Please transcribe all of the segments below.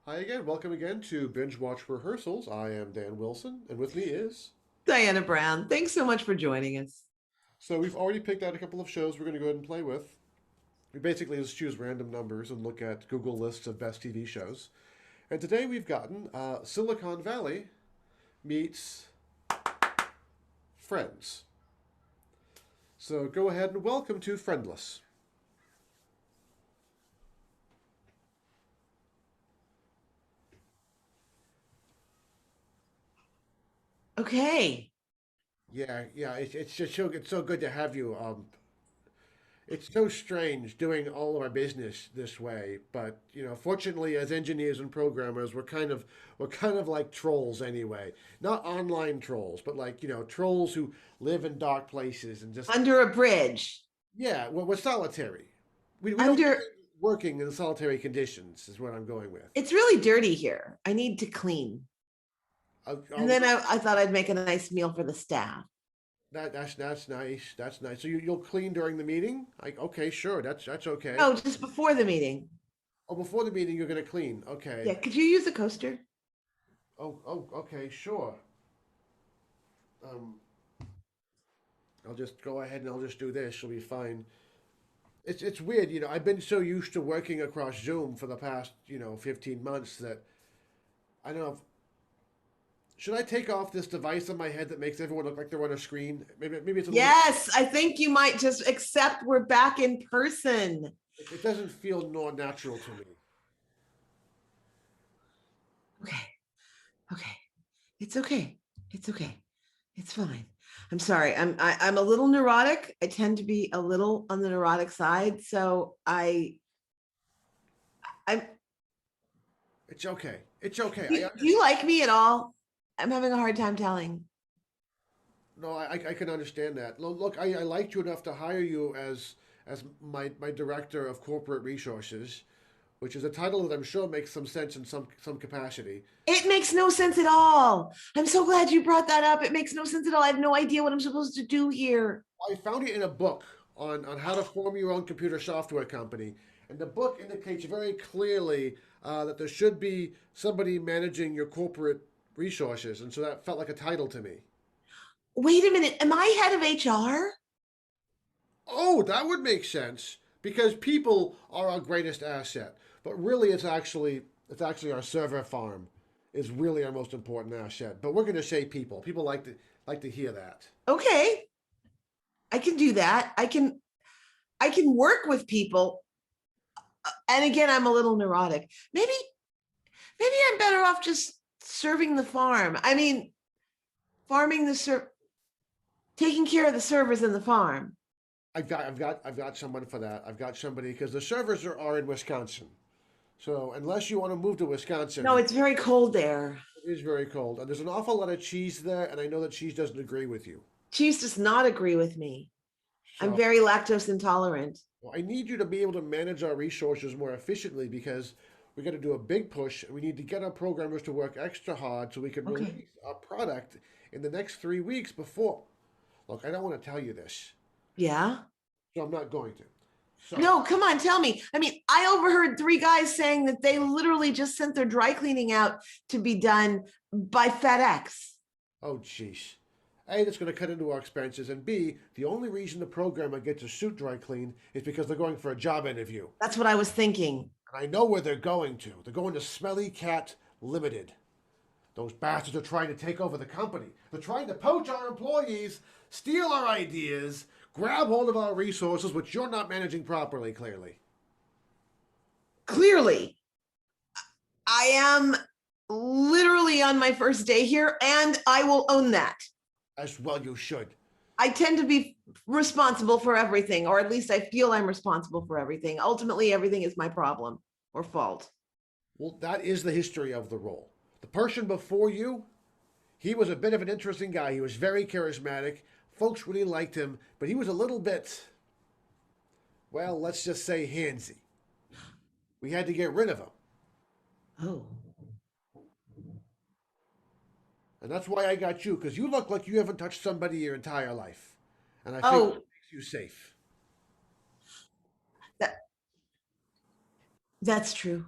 Hi again. Welcome again to Binge Watch Rehearsals. I am Dan Wilson, and with me is. Diana Brown, thanks so much for joining us. So, we've already picked out a couple of shows we're going to go ahead and play with. We basically just choose random numbers and look at Google lists of best TV shows. And today we've gotten Silicon Valley meets Friends. So, go ahead and welcome to Friendless. Okay. Yeah, it's just it's so good to have you. It's so strange doing all of our business this way, but fortunately, as engineers and programmers, we're kind of like trolls anyway. Not online trolls, but like trolls who live in dark places and just Under a bridge. yeah, we're solitary. We don't mind Under working in solitary conditions, is what I'm going with. it's really dirty here. I need to clean. And I'll, then I thought I'd make a nice meal for the staff. that's nice. That's nice. So you'll clean during the meeting? Okay, sure. That's okay. Oh, just before the meeting. Oh, before the meeting, you're gonna clean. Okay. Yeah, could you use a coaster? Oh, okay, sure. Um, I'll just go ahead and I'll just do this. It'll be fine. It's weird, I've been so used to working across Zoom for the past 15 months that I don't know. Should I take off this device on my head that makes everyone look like they're on a screen? Maybe it's a little. Yes, I think you might just accept we're back in person. It doesn't feel more natural to me. Okay. Okay. It's okay. It's okay. It's fine. I'm sorry. I'm a little neurotic. I tend to be a little on the neurotic side, so I'm It's okay. It's okay. do you like me at all? I'm having a hard time telling. No, I can understand that. Look, I liked you enough to hire you as my director of corporate resources, which is a title that I'm sure makes some sense in some capacity. It makes no sense at all. I'm so glad you brought that up. It makes no sense at all. I have no idea what I'm supposed to do here. I found it in a book on how to form your own computer software company. And the book indicates very clearly that there should be somebody managing your corporate resources. And so that felt like a title to me. Wait a minute. Am I head of HR? Oh, that would make sense because people are our greatest asset. But really, it's actually our server farm is really our most important asset. But we're going to say people. People like to hear that. Okay. I can do that. I can work with people. And again, I'm a little neurotic. Maybe I'm better off just serving the farm. I mean, farming taking care of the servers in the farm. I've got someone for that. I've got somebody because the servers are in Wisconsin. So unless you want to move to No, Wisconsin, it's very cold there. it is very cold, and there's an awful lot of cheese there, and I know that cheese doesn't agree with you. Cheese does not agree with me. I'm So very lactose intolerant. well, I need you to be able to manage our resources more efficiently because we got to do a big push, and we need to get our programmers to work extra hard so we can Okay. release our product in the next 3 weeks before. Look, I don't want to tell you this, Yeah. so I'm not going to. So, No, come on, tell me. I mean, I overheard three guys saying that they literally just sent their dry cleaning out to be done by FedEx. oh, jeez. A, that's going to cut into our expenses, and B, the only reason the programmer gets a suit dry cleaned is because they're going for a job interview. That's what I was thinking. And I know where they're going to. They're going to Smelly Cat Limited. Those bastards are trying to take over the company. They're trying to poach our employees, steal our ideas, grab hold of our resources, which you're not managing properly, clearly. Clearly, I am literally on my first day here, and I will own that. As well, you should. I tend to be responsible for everything, or at least I feel I'm responsible for everything. Ultimately, everything is my problem or fault. Well, that is the history of the role. The person before you, he was a bit of an interesting guy. He was very charismatic. Folks really liked him, but he was a little bit, well, let's just say handsy. We had to get rid of him. Oh, And that's why I got you, because you look like you haven't touched somebody your entire life. And I think that oh, makes you safe. that that's true.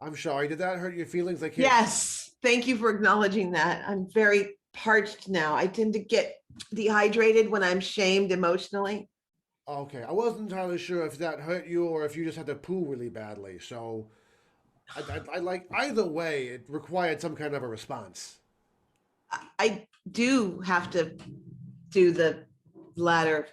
I'm sorry. Did that hurt your feelings? I can't. Yes, thank you for acknowledging that. I'm very parched now. I tend to get dehydrated when I'm shamed emotionally. Okay, I wasn't entirely sure if that hurt you or if you just had to poo really badly. So I like either way. It required some kind of a response. I do have to do the latter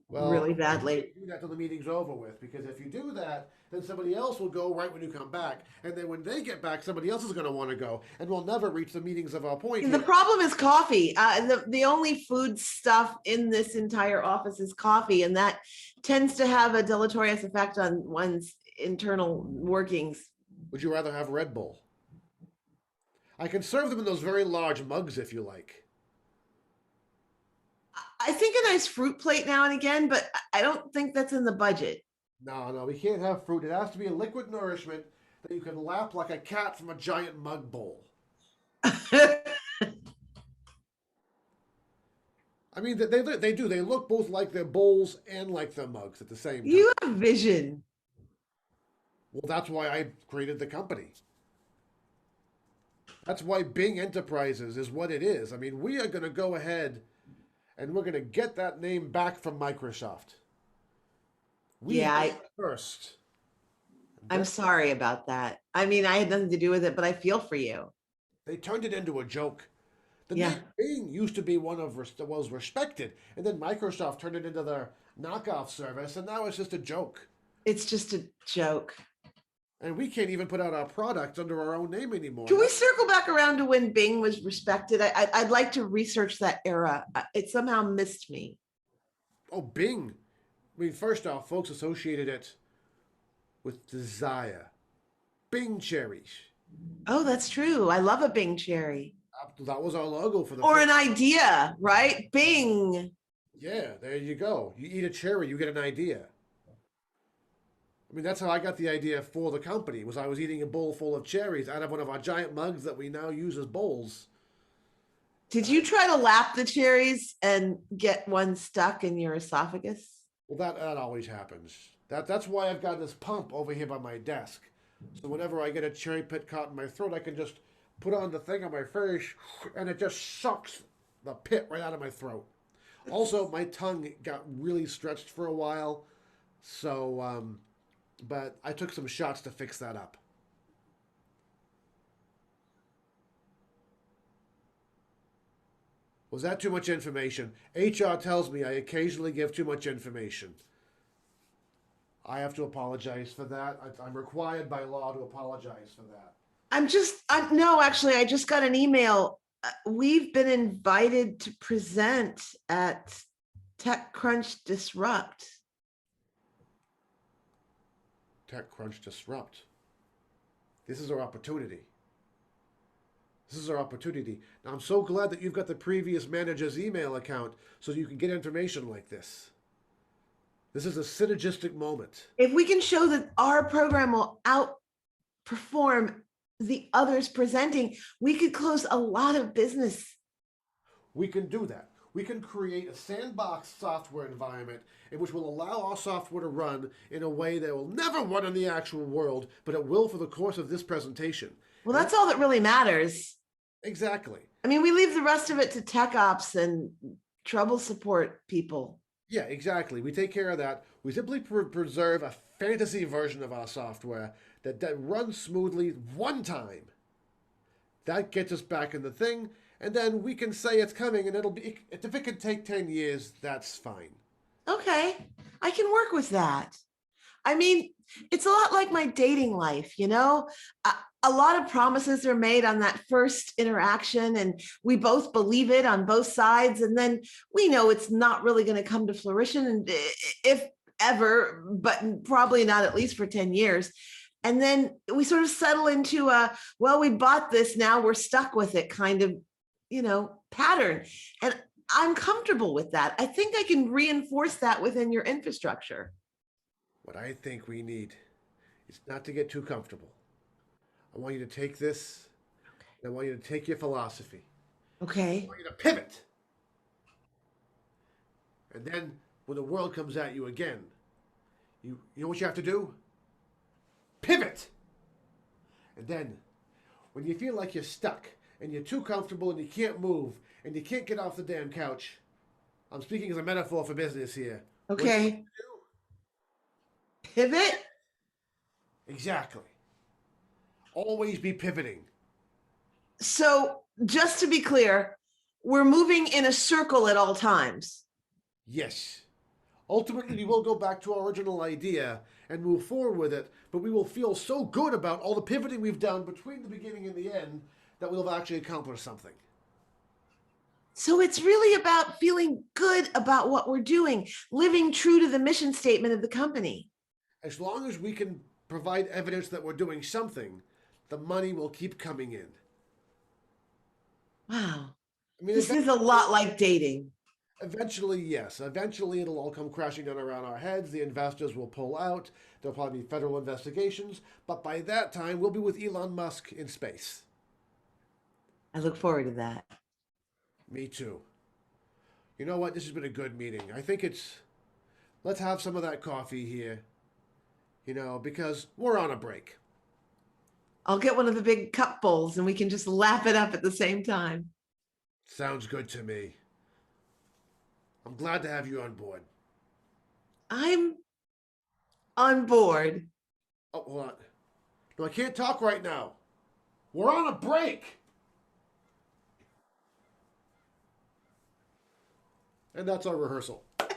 Well, really badly. do that till the meeting's over with, because if you do that, then somebody else will go right when you come back, and then when they get back, somebody else is going to want to go, and we'll never reach the meetings of our point The here. problem is coffee. The only food stuff in this entire office is coffee, and that tends to have a deleterious effect on one's internal workings. Would you rather have Red Bull? I can serve them in those very large mugs if you like. I think a nice fruit plate now and again, but I don't think that's in the budget. No, no, we can't have fruit. It has to be a liquid nourishment that you can lap like a cat from a giant mug bowl. I mean, they do. They look both like their bowls and like their mugs at the same time. You have vision. Well, that's why I created the company. That's why Bing Enterprises is what it is. I mean, we are going to go ahead and we're going to get that name back from Microsoft. We Yeah, did it first. I'm sorry about that. I mean, I had nothing to do with it, but I feel for you. They turned it into a joke. The Yeah, name Bing used to be one of was respected, and then Microsoft turned it into their knockoff service, and now it's just a joke. it's just a joke. And we can't even put out our products under our own name anymore. Can we circle back around to when Bing was respected? I'd like to research that era. It somehow missed me. Oh, Bing. I mean, first off, folks associated it with desire. Bing cherries. Oh, that's true. I love a Bing cherry. That was our logo for the Or first. an idea, right? Bing. Yeah, there you go. You eat a cherry, you get an idea. I mean, that's how I got the idea for the company. Was I was eating a bowl full of cherries out of one of our giant mugs that we now use as bowls. Did you try to lap the cherries and get one stuck in your esophagus? Well, that always happens. That's why I've got this pump over here by my desk. So whenever I get a cherry pit caught in my throat, I can just put on the thing on my face, and it just sucks the pit right out of my throat. Also, my tongue got really stretched for a while, so but I took some shots to fix that up. Was that too much information? HR tells me I occasionally give too much information. I have to apologize for that. I'm required by law to apologize for that. No, actually, I just got an email. We've been invited to present at TechCrunch Disrupt. TechCrunch Disrupt. This is our opportunity. This is our opportunity. Now, I'm so glad that you've got the previous manager's email account so you can get information like this. This is a synergistic moment. If we can show that our program will outperform the others presenting, we could close a lot of business. We can do that. We can create a sandbox software environment in which will allow our software to run in a way that will never run in the actual world, but it will for the course of this presentation. Well, that's all that really matters. Exactly. I mean, we leave the rest of it to tech ops and trouble support people. Yeah, exactly. We take care of that. We simply preserve a fantasy version of our software that runs smoothly one time. That gets us back in the thing, and then we can say it's coming, and it'll be. If it can take 10 years, that's fine. Okay, I can work with that. I mean, it's a lot like my dating life, you know? A lot of promises are made on that first interaction, and we both believe it on both sides. And then we know it's not really going to come to fruition, and if ever, but probably not at least for 10 years. And then we sort of settle into a, well, we bought this, now we're stuck with it kind of, pattern. And I'm comfortable with that. I think I can reinforce that within your infrastructure. What I think we need is not to get too comfortable. I want you to take this, and I want you to take your philosophy. I Okay. want you to pivot. And then when the world comes at you again, you know what you have to do? Pivot. And then, when you feel like you're stuck and you're too comfortable and you can't move and you can't get off the damn couch, I'm speaking as a metaphor for business here. What do you Okay. Pivot. do? Exactly. Always be pivoting. So just to be clear, we're moving in a circle at all times. Yes. Ultimately, we will go back to our original idea and move forward with it, but we will feel so good about all the pivoting we've done between the beginning and the end that we'll have actually accomplished something. So it's really about feeling good about what we're doing, living true to the mission statement of the company. As long as we can provide evidence that we're doing something, the money will keep coming in. Wow. I mean, This is a lot like dating. eventually, yes. Eventually, it'll all come crashing down around our heads. The investors will pull out. There'll probably be federal investigations. But by that time, we'll be with Elon Musk in space. I look forward to that. Me too. You know what? This has been a good meeting. I think it's. Let's have some of that coffee here, because we're on a break. I'll get one of the big cup bowls and we can just lap it up at the same time. Sounds good to me. I'm glad to have you on board. I'm on board. Oh, hold on. No, I can't talk right now. We're on a break. And that's our rehearsal. That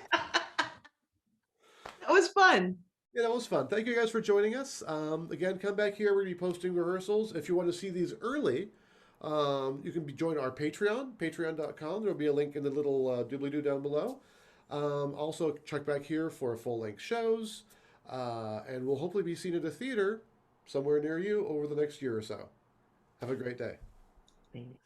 was fun. Yeah, that was fun. Thank you guys for joining us. Again, come back here. We're going to be posting rehearsals. If you want to see these early, you can join our Patreon, patreon.com. There will be a link in the little doobly-doo down below. Also, check back here for full-length shows. And we'll hopefully be seen at a theater somewhere near you over the next year or so. Have a great day. Thanks.